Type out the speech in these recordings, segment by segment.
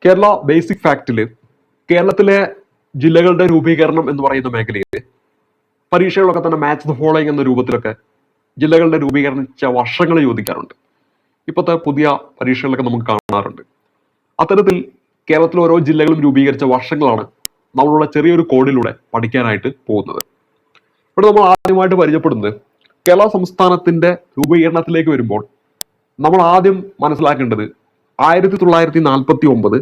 Kerala basic ഫാക്ടില് കേരളത്തിലെ ജില്ലകളുടെ രൂപീകരണം എന്ന് പറയുന്ന മേഖലയിൽ പരീക്ഷകളൊക്കെ തന്നെ മാച്ച് ദ ഫോളോയിങ് എന്ന രൂപത്തിലൊക്കെ ജില്ലകളുടെ രൂപീകരിച്ച വർഷങ്ങൾ ചോദിക്കാറുണ്ട്. ഇപ്പോഴത്തെ പുതിയ പരീക്ഷകളൊക്കെ നമുക്ക് കാണാറുണ്ട്. അത്തരത്തിൽ കേരളത്തിലെ ഓരോ ജില്ലകളും രൂപീകരിച്ച വർഷങ്ങളാണ് നമ്മളുടെ ചെറിയൊരു കോഡിലൂടെ പഠിക്കാനായിട്ട് പോകുന്നത്. ഇവിടെ നമ്മൾ ആദ്യമായിട്ട് പരിചയപ്പെടുന്നത് കേരള സംസ്ഥാനത്തിന്റെ രൂപീകരണത്തിലേക്ക് വരുമ്പോൾ നമ്മൾ ആദ്യം മനസ്സിലാക്കേണ്ടത് 1949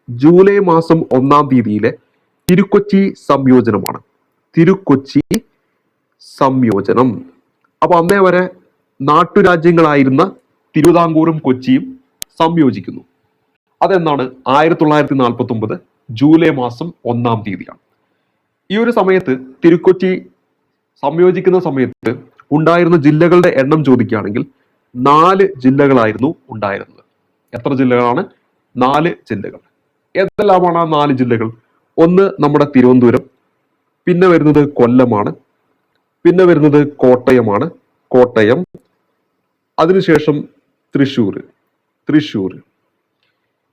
ജൂലൈ മാസം 1-ാം തീയതിയിലെ തിരുക്കൊച്ചി സംയോജനമാണ്. തിരുക്കൊച്ചി സംയോജനം. അപ്പൊ അന്നേ വരെ നാട്ടുരാജ്യങ്ങളായിരുന്ന തിരുവിതാംകൂറും കൊച്ചിയും സംയോജിക്കുന്നു. അതെന്നാണ് 1949 ജൂലൈ മാസം 1-ാം തീയതിയാണ്. ഈ ഒരു സമയത്ത് തിരുക്കൊച്ചി സംയോജിക്കുന്ന സമയത്ത് ഉണ്ടായിരുന്ന ജില്ലകളുടെ എണ്ണം ചോദിക്കുകയാണെങ്കിൽ 4 ജില്ലകളായിരുന്നു ഉണ്ടായിരുന്നത്. എത്ര ജില്ലകളാണ്? 4 ജില്ലകൾ. ഏതെല്ലാമാണ് ആ 4 ജില്ലകൾ? ഒന്ന് നമ്മുടെ തിരുവനന്തപുരം, പിന്നെ വരുന്നത് കൊല്ലമാണ്, പിന്നെ വരുന്നത് കോട്ടയം, അതിനുശേഷം തൃശ്ശൂർ.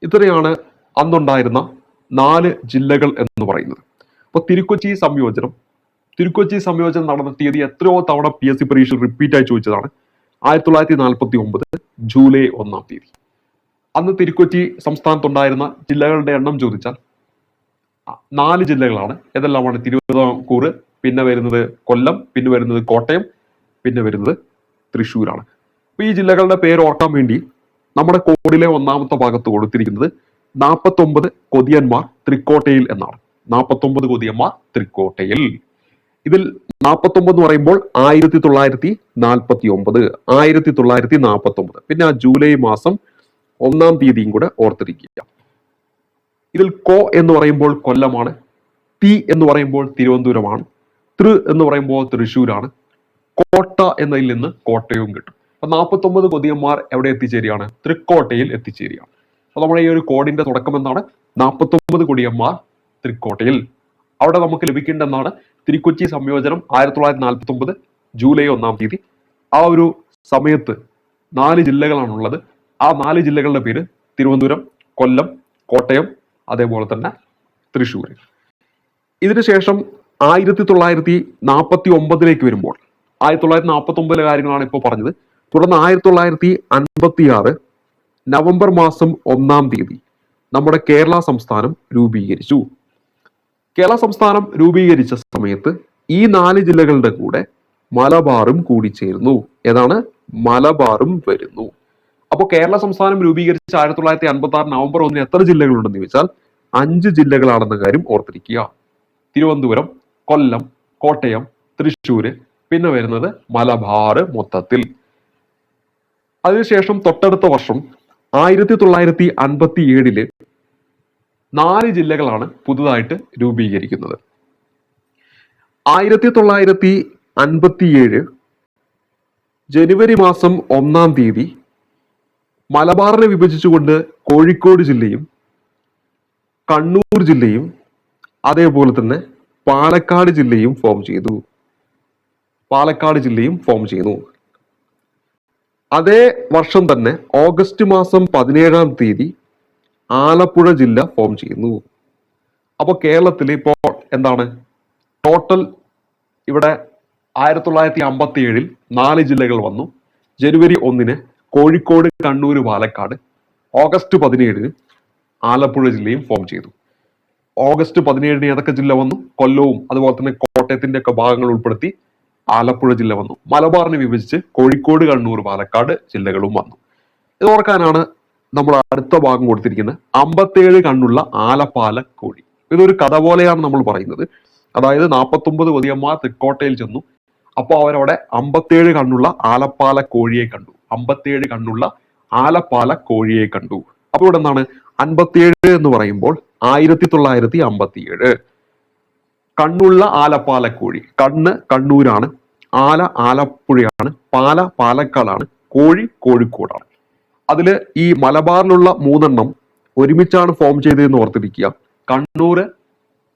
ഇത്രയാണ് അന്നുണ്ടായിരുന്ന 4 ജില്ലകൾ എന്ന് പറയുന്നത്. അപ്പൊ തിരുക്കൊച്ചി സംയോജനം നടന്ന തീയതി എത്രയോ തവണ PSC പരീക്ഷ റിപ്പീറ്റ് ആയി ചോദിച്ചതാണ്. 1949 ജൂലൈ 1-ാം തീയതി. അന്ന് തിരുക്കൊച്ചി സംസ്ഥാനത്തുണ്ടായിരുന്ന ജില്ലകളുടെ എണ്ണം ചോദിച്ചാൽ 4 ജില്ലകളാണ്. ഏതെല്ലാമാണ്? തിരുവിതാംകൂർ, പിന്നെ വരുന്നത് കൊല്ലം, പിന്നെ വരുന്നത് കോട്ടയം, പിന്നെ വരുന്നത് തൃശ്ശൂരാണ്. അപ്പൊ ഈ ജില്ലകളുടെ പേര് ഓർക്കാൻ വേണ്ടി നമ്മുടെ കോഡിലെ 1-ാമത്തെ ഭാഗത്ത് കൊടുത്തിരിക്കുന്നത് 49 കൊതിയന്മാർ തൃക്കോട്ടയിൽ എന്നാണ്. 49 കൊതിയന്മാർ തൃക്കോട്ടയിൽ. ഇതിൽ 49 എന്ന് പറയുമ്പോൾ 1949. പിന്നെ ആ ജൂലൈ മാസം 1-ാം തീയതിയും കൂടെ ഓർത്തിരിക്കുക. ഇതിൽ കോ എന്ന് പറയുമ്പോൾ കൊല്ലമാണ്, തി എന്ന് പറയുമ്പോൾ തിരുവനന്തപുരമാണ്, തൃ എന്ന് പറയുമ്പോൾ തൃശ്ശൂരാണ്, കോട്ട എന്നതിൽ നിന്ന് കോട്ടയവും കിട്ടും. അപ്പൊ 49 കൊതിയന്മാർ എവിടെ എത്തിച്ചേരുകയാണ്? തൃക്കോട്ടയിൽ എത്തിച്ചേരുകയാണ്. അപ്പൊ നമ്മുടെ ഈ ഒരു കോഡിന്റെ തുടക്കം എന്താണ്? 49 കൊടിയന്മാർ തൃക്കോട്ടയിൽ. അവിടെ നമുക്ക് ലഭിക്കേണ്ട എന്താണ്? തിരുക്കൊച്ചി സംയോജനം 1949 ജൂലൈ 1-ാം തീയതി. ആ ഒരു സമയത്ത് 4 ജില്ലകളാണുള്ളത്. ആ 4 ജില്ലകളുടെ പേര് തിരുവനന്തപുരം, കൊല്ലം, കോട്ടയം, അതേപോലെ തന്നെ തൃശ്ശൂർ. ഇതിനുശേഷം 1949 വരുമ്പോൾ 1949 കാര്യങ്ങളാണ് ഇപ്പോൾ പറഞ്ഞത്. തുടർന്ന് 1956 നവംബർ മാസം 1-ാം തീയതി നമ്മുടെ കേരള സംസ്ഥാനം രൂപീകരിച്ചു. കേരള സംസ്ഥാനം രൂപീകരിച്ച സമയത്ത് ഈ 4 ജില്ലകളുടെ കൂടെ മലബാറും കൂടി ചേരുന്നു. ഏതാണ്? മലബാറും വരുന്നു. അപ്പോൾ കേരള സംസ്ഥാനം രൂപീകരിച്ച 1956 നവംബർ 1-ന് എത്ര ജില്ലകളുണ്ടെന്ന് ചോദിച്ചാൽ 5 ജില്ലകളാണെന്ന കാര്യം ഓർത്തിരിക്കുക. തിരുവനന്തപുരം, കൊല്ലം, കോട്ടയം, തൃശ്ശൂര്, പിന്നെ വരുന്നത് മലബാർ മൊത്തത്തിൽ. അതിനുശേഷം തൊട്ടടുത്ത വർഷം 1957 4 ജില്ലകളാണ് പുതുതായിട്ട് രൂപീകരിക്കുന്നത്. 1957 ജനുവരി മാസം 1-ാം തീയതി മലബാറിനെ വിഭജിച്ചുകൊണ്ട് കോഴിക്കോട് ജില്ലയും കണ്ണൂർ ജില്ലയും അതേപോലെ തന്നെ പാലക്കാട് ജില്ലയും ഫോം ചെയ്യുന്നു. അതേ വർഷം തന്നെ ഓഗസ്റ്റ് മാസം 17-ാം തീയതി ആലപ്പുഴ ജില്ല ഫോം ചെയ്യുന്നു. അപ്പോൾ കേരളത്തിൽ ഇപ്പോൾ എന്താണ് ടോട്ടൽ? ഇവിടെ 1957 4 ജില്ലകൾ വന്നു. ജനുവരി 1-ന് കോഴിക്കോട്, കണ്ണൂർ, പാലക്കാട്. ഓഗസ്റ്റ് 17-ന് ആലപ്പുഴ ജില്ലയും ഫോം ചെയ്തു. ഓഗസ്റ്റ് 17-ന് ഏതൊക്കെ ജില്ല വന്നു? കൊല്ലവും അതുപോലെ തന്നെ കോട്ടയത്തിന്റെ ഒക്കെ ഭാഗങ്ങൾ ഉൾപ്പെടുത്തി ആലപ്പുഴ ജില്ല വന്നു. മലബാറിനെ വിഭജിച്ച് കോഴിക്കോട്, കണ്ണൂർ, പാലക്കാട് ജില്ലകളും വന്നു. ഇത് ഓർക്കാനാണ് നമ്മൾ അടുത്ത ഭാഗം കൊടുത്തിരിക്കുന്നത്. 57 കണ്ണുള്ള ആലപ്പാല കോഴി. ഇതൊരു കഥ പോലെയാണ് നമ്മൾ പറയുന്നത്. അതായത് 49 കൊതിയന്മാർ തൃക്കോട്ടയിൽ ചെന്നു. അപ്പോൾ അവരവിടെ 57 കണ്ണുള്ള ആലപ്പാല കോഴിയെ കണ്ടു. 57 കണ്ണുള്ള ആലപ്പാല കോഴിയെ കണ്ടു. അപ്പൊ ഇവിടെ എന്താണ്? 57 എന്ന് പറയുമ്പോൾ 1957. കണ്ണുള്ള ആലപ്പാല കോഴി. കണ്ണ് കണ്ണൂരാണ്, ആല ആലപ്പുഴയാണ്, പാല പാലക്കാടാണ്, കോഴി കോഴിക്കോടാണ്. അതില് ഈ മലബാറിലുള്ള 3 ഒരുമിച്ചാണ് ഫോം ചെയ്തതെന്ന് ഓർത്തിരിക്കുക. കണ്ണൂർ,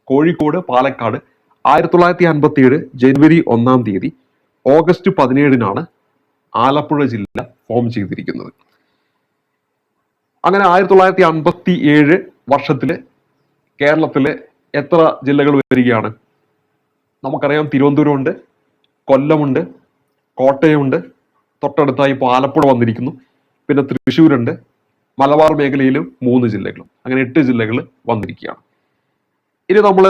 കോഴിക്കോട്, പാലക്കാട് 1957 ജനുവരി 1-ാം തീയതി. ഓഗസ്റ്റ് 17-നാണ് ആലപ്പുഴ ജില്ല ഫോം ചെയ്തിരിക്കുന്നത്. അങ്ങനെ 1957 വർഷത്തില് കേരളത്തില് എത്ര ജില്ലകൾ വരികയാണ്? നമുക്കറിയാം, തിരുവനന്തപുരമുണ്ട്, കൊല്ലമുണ്ട്, കോട്ടയമുണ്ട്, തൊട്ടടുത്തായി ഇപ്പോൾ ആലപ്പുഴ വന്നിരിക്കുന്നു, പിന്നെ തൃശ്ശൂരുണ്ട്, മലബാർ മേഖലയിലും 3 ജില്ലകളും, അങ്ങനെ 8 ജില്ലകൾ വന്നിരിക്കുകയാണ്. ഇനി നമ്മൾ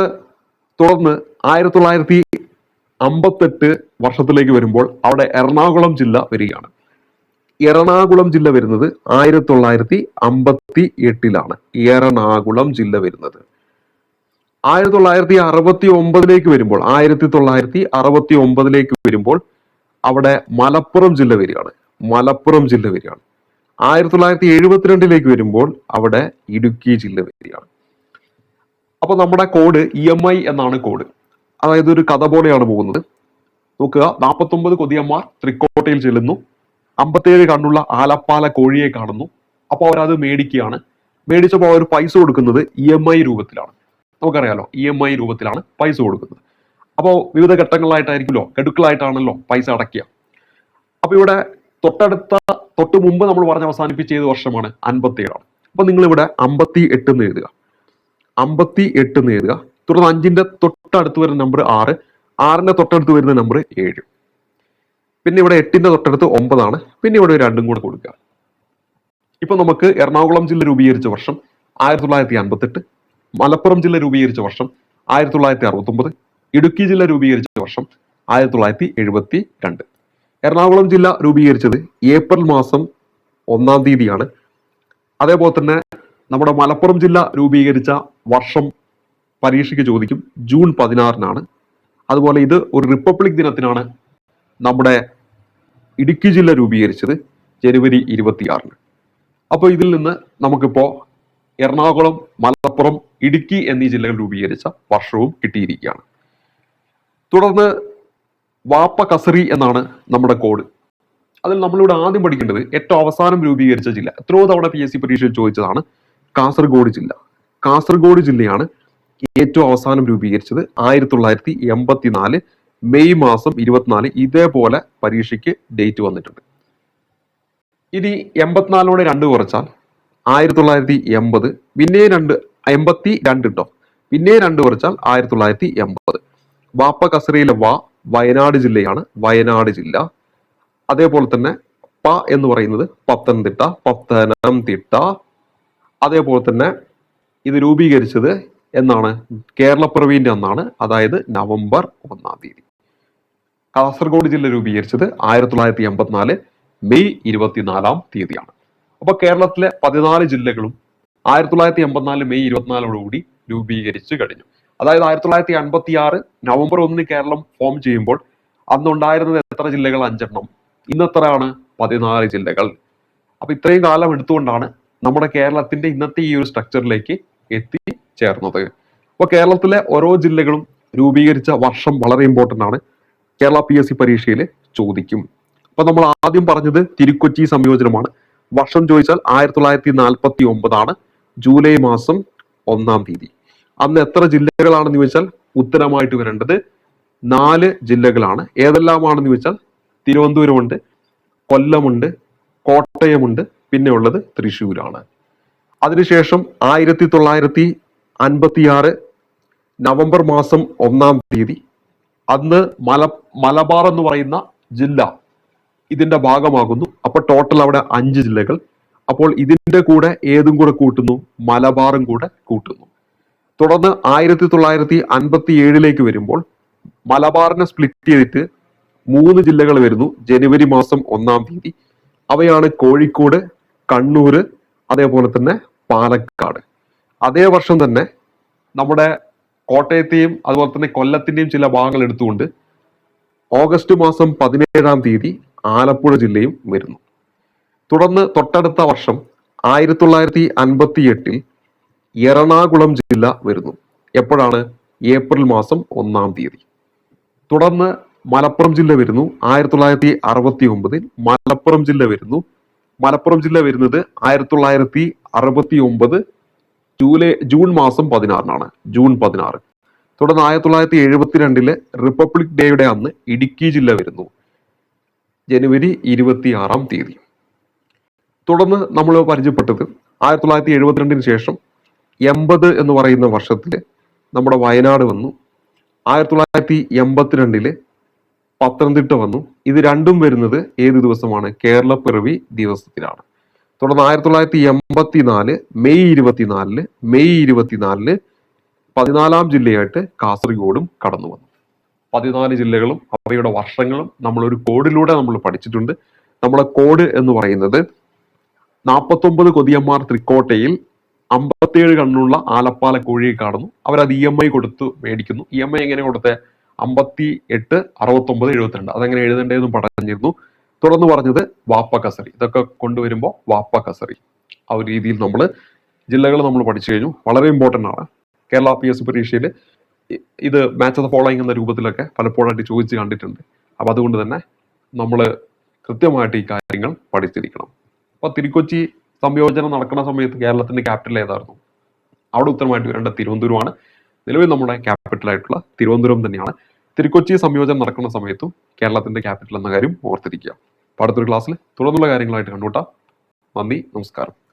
തുടർന്ന് 1958 വർഷത്തിലേക്ക് വരുമ്പോൾ അവിടെ എറണാകുളം ജില്ല വരികയാണ്. എറണാകുളം ജില്ല വരുന്നത് 1958 എറണാകുളം ജില്ല വരുന്നത്. 1969 വരുമ്പോൾ 1969 വരുമ്പോൾ അവിടെ മലപ്പുറം ജില്ല വരികയാണ്. മലപ്പുറം ജില്ല വരികയാണ്. 1972 വരുമ്പോൾ അവിടെ ഇടുക്കി ജില്ല വരികയാണ്. അപ്പൊ നമ്മുടെ കോഡ് EMI എന്നാണ് കോഡ്. അതായത് ഒരു കഥ പോലെയാണ് പോകുന്നത്. നോക്കുക, 49 കൊതിയന്മാർ തൃക്കോട്ടയിൽ ചെല്ലുന്നു, 57 കണ്ണുള്ള ആലപ്പാല കോഴിയെ കാണുന്നു. അപ്പോൾ അവരത് മേടിക്കുകയാണ്. മേടിച്ചപ്പോൾ അവർ പൈസ കൊടുക്കുന്നത് EMI രൂപത്തിലാണ്. നമുക്കറിയാലോ, EMI രൂപത്തിലാണ് പൈസ കൊടുക്കുന്നത്. അപ്പോൾ വിവിധ ഘട്ടങ്ങളിലായിട്ടായിരിക്കുമല്ലോ, ഗഡുക്കളായിട്ടാണല്ലോ പൈസ അടയ്ക്കുക. അപ്പൊ ഇവിടെ തൊട്ട് മുമ്പ് നമ്മൾ പറഞ്ഞ് അവസാനിപ്പിച്ച ഏത് വർഷമാണ്? 57. അപ്പൊ നിങ്ങൾ ഇവിടെ 58 എന്ന് എഴുതുക. 58 എന്ന് എഴുതുക. തുടർന്ന് 5ന്റെ തൊട്ടടുത്ത് വരുന്ന നമ്പർ 6, 6ന്റെ തൊട്ടടുത്ത് വരുന്ന നമ്പർ 7, പിന്നെ ഇവിടെ 8ന്റെ തൊട്ടടുത്ത് 9 ആണ്. പിന്നെ ഇവിടെ ഒരു 2 കൂടെ കൊടുക്കുക. ഇപ്പൊ നമുക്ക് എറണാകുളം ജില്ല രൂപീകരിച്ച വർഷം 1958, മലപ്പുറം ജില്ല രൂപീകരിച്ച വർഷം 1969, ഇടുക്കി ജില്ല രൂപീകരിച്ച വർഷം 1972. എറണാകുളം ജില്ല രൂപീകരിച്ചത് ഏപ്രിൽ മാസം 1-ാം തീയതിയാണ്. അതേപോലെ തന്നെ നമ്മുടെ മലപ്പുറം ജില്ല രൂപീകരിച്ച വർഷം പരീക്ഷയ്ക്ക് ചോദിക്കും, ജൂൺ 16-നാണ്. അതുപോലെ ഇത് ഒരു റിപ്പബ്ലിക് ദിനത്തിനാണ് നമ്മുടെ ഇടുക്കി ജില്ല രൂപീകരിച്ചത്, ജനുവരി 26-ന്. അപ്പോൾ ഇതിൽ നിന്ന് നമുക്കിപ്പോ എറണാകുളം, മലപ്പുറം, ഇടുക്കി എന്നീ ജില്ലകൾ രൂപീകരിച്ച വർഷവും കിട്ടിയിരിക്കുകയാണ്. തുടർന്ന് വാപ്പ കസറി എന്നാണ് നമ്മുടെ കോഡ്. അതിൽ നമ്മളിവിടെ ആദ്യം പഠിക്കേണ്ടത് ഏറ്റവും അവസാനം രൂപീകരിച്ച ജില്ല. എത്രയോ തവണ PSC പരീക്ഷയിൽ ചോദിച്ചതാണ് കാസർഗോഡ് ജില്ല. കാസർഗോഡ് ജില്ലയാണ് ഏറ്റവും അവസാനം രൂപീകരിച്ചത് 1984 മെയ് മാസം 24. ഇതേപോലെ പരീക്ഷയ്ക്ക് ഡേറ്റ് വന്നിട്ടുണ്ട്. ഇനി 84-നോട് 2 കുറച്ചാൽ 1980, പിന്നെ 82 കേട്ടോ, പിന്നെ 2 കുറച്ചാൽ 1980. വാപ്പ കസറിയിലെ വയനാട് ജില്ലയാണ്, വയനാട് ജില്ല. അതേപോലെ തന്നെ പ എന്ന് പറയുന്നത് പത്തനംതിട്ട. അതേപോലെ തന്നെ ഇത് രൂപീകരിച്ചത് എന്നാണ്? കേരളപ്പിറവിന്റെ അന്നാണ്, അതായത് നവംബർ 1-ാം തീയതി. കാസർഗോഡ് ജില്ല രൂപീകരിച്ചത് 1984 മെയ് 24-ാം തീയതിയാണ്. അപ്പൊ കേരളത്തിലെ 14 ജില്ലകളും 1984 മെയ് 24-ഓടുകൂടി രൂപീകരിച്ചു കഴിഞ്ഞു. അതായത് 1956 നവംബർ 1-ന് കേരളം ഫോം ചെയ്യുമ്പോൾ അന്നുണ്ടായിരുന്നത് എത്ര ജില്ലകൾ? 5 എണ്ണം. ഇന്നെത്രയാണ്? 14 ജില്ലകൾ. അപ്പൊ ഇത്രയും കാലം എടുത്തുകൊണ്ടാണ് നമ്മുടെ കേരളത്തിന്റെ ഇന്നത്തെ ഈ ഒരു സ്ട്രക്ചറിലേക്ക് എത്തിച്ചേർന്നത്. അപ്പൊ കേരളത്തിലെ ഓരോ ജില്ലകളും രൂപീകരിച്ച വർഷം വളരെ ഇമ്പോർട്ടന്റ് ആണ്. കേരള PSC പരീക്ഷയിൽ ചോദിക്കും. അപ്പൊ നമ്മൾ ആദ്യം പറഞ്ഞത് തിരുക്കൊച്ചി സംയോജനമാണ്. വർഷം ചോദിച്ചാൽ 1949 ജൂലൈ മാസം 1-ാം തീയതി. അന്ന് എത്ര ജില്ലകളാണെന്ന് ചോദിച്ചാൽ ഉത്തരമായിട്ട് വരേണ്ടത് 4 ജില്ലകളാണ്. ഏതെല്ലാമാണെന്ന് ചോദിച്ചാൽ തിരുവനന്തപുരമുണ്ട്, കൊല്ലമുണ്ട്, കോട്ടയമുണ്ട്, പിന്നെ ഉള്ളത് തൃശ്ശൂരാണ്. അതിനുശേഷം 1956 നവംബർ മാസം 1-ാം തീയതി അന്ന് മലബാർ എന്ന് പറയുന്ന ജില്ല ഇതിന്റെ ഭാഗമാകുന്നു. അപ്പൊ ടോട്ടൽ അവിടെ 5 ജില്ലകൾ. അപ്പോൾ ഇതിന്റെ കൂടെ ഏതും കൂടെ കൂട്ടുന്നു? മലബാറും കൂടെ കൂട്ടുന്നു. തുടർന്ന് 1957 വരുമ്പോൾ മലബാറിനെ സ്പ്ലിറ്റ് ചെയ്തിട്ട് 3 ജില്ലകൾ വരുന്നു, ജനുവരി മാസം 1-ാം തീയതി. അവയാണ് കോഴിക്കോട്, കണ്ണൂര്, അതേപോലെ തന്നെ പാലക്കാട്. അതേ വർഷം തന്നെ നമ്മുടെ കോട്ടയത്തെയും അതുപോലെ തന്നെ കൊല്ലത്തിന്റെയും ചില ഭാഗങ്ങൾ എടുത്തുകൊണ്ട് ഓഗസ്റ്റ് മാസം 17-ാം തീയതി ആലപ്പുഴ ജില്ലയും വരുന്നു. തുടർന്ന് തൊട്ടടുത്ത വർഷം 1958 എറണാകുളം ജില്ല വരുന്നു. എപ്പോഴാണ്? ഏപ്രിൽ മാസം 1-ാം തീയതി. തുടർന്ന് മലപ്പുറം ജില്ല വരുന്നു 1969. മലപ്പുറം ജില്ല വരുന്നു. മലപ്പുറം ജില്ല വരുന്നത് 1969 ജൂൺ മാസം 16-നാണ്, ജൂൺ 16. തുടർന്ന് 1972 റിപ്പബ്ലിക് ഡേയുടെ അന്ന് ഇടുക്കി ജില്ല വരുന്നു, ജനുവരി 26-ാം തീയതി. തുടർന്ന് നമ്മൾ പരിചയപ്പെട്ടത് 1972 ശേഷം 80 എന്ന് പറയുന്ന വർഷത്തിൽ നമ്മുടെ വയനാട് വന്നു. 1982 പത്തനംതിട്ട വന്നു. ഇത് രണ്ടും വരുന്നത് ഏത് ദിവസമാണ്? കേരളപ്പിറവി ദിവസത്തിലാണ്. തുടർന്ന് 1984 മെയ് 24 14 ജില്ലയായിട്ട് കാസർഗോഡും കടന്നു വന്നു. 14 ജില്ലകളും അവയുടെ വർഷങ്ങളും നമ്മളൊരു കോഡിലൂടെ നമ്മൾ പഠിച്ചിട്ടുണ്ട്. നമ്മളെ കോഡ് എന്ന് പറയുന്നത് 49 കൊതിയന്മാർ തൃക്കോട്ടയിൽ 57 കണ്ണുള്ള ആലപ്പാല കോഴിയെ കാണുന്നു. അവരത് EMI കൊടുത്ത് മേടിക്കുന്നു. EMI എങ്ങനെ കൊടുത്തേ? 58, 69, 72. അതെങ്ങനെ എഴുതേണ്ടതെന്നും പറഞ്ഞിരുന്നു. തുറന്നു പറഞ്ഞത് വാപ്പ കസറി. ഇതൊക്കെ കൊണ്ടുവരുമ്പോൾ വാപ്പ കസറി ആ ഒരു രീതിയിൽ നമ്മൾ ജില്ലകൾ നമ്മൾ പഠിച്ചു കഴിഞ്ഞു. വളരെ ഇമ്പോർട്ടൻ്റ് ആണ്. കേരള PSC പരീക്ഷയിൽ ഇത് മാച്ച് ദ ഫോളോയിങ് എന്ന രൂപത്തിലൊക്കെ പലപ്പോഴായിട്ട് ചോദിച്ച് കണ്ടിട്ടുണ്ട്. അപ്പം അതുകൊണ്ട് തന്നെ നമ്മൾ കൃത്യമായിട്ട് ഈ കാര്യങ്ങൾ പഠിച്ചിരിക്കണം. അപ്പോൾ തിരുക്കൊച്ചി സംയോജനം നടക്കുന്ന സമയത്ത് കേരളത്തിന്റെ ക്യാപിറ്റൽ ഏതായിരുന്നു? അവിടെ ഉത്തരമായിട്ട് വരേണ്ട തിരുവനന്തപുരമാണ്. നിലവിൽ നമ്മുടെ ക്യാപിറ്റൽ ആയിട്ടുള്ള തിരുവനന്തപുരം തന്നെയാണ്. തിരുക്കൊച്ചി സംയോജനം നടക്കുന്ന സമയത്തും കേരളത്തിന്റെ ക്യാപിറ്റൽ എന്ന കാര്യം ഓർത്തിരിക്കുക. അടുത്തൊരു ക്ലാസ്സിൽ തുടർന്നുള്ള കാര്യങ്ങളായിട്ട് കണ്ടുമുട്ടാം. നന്ദി, നമസ്കാരം.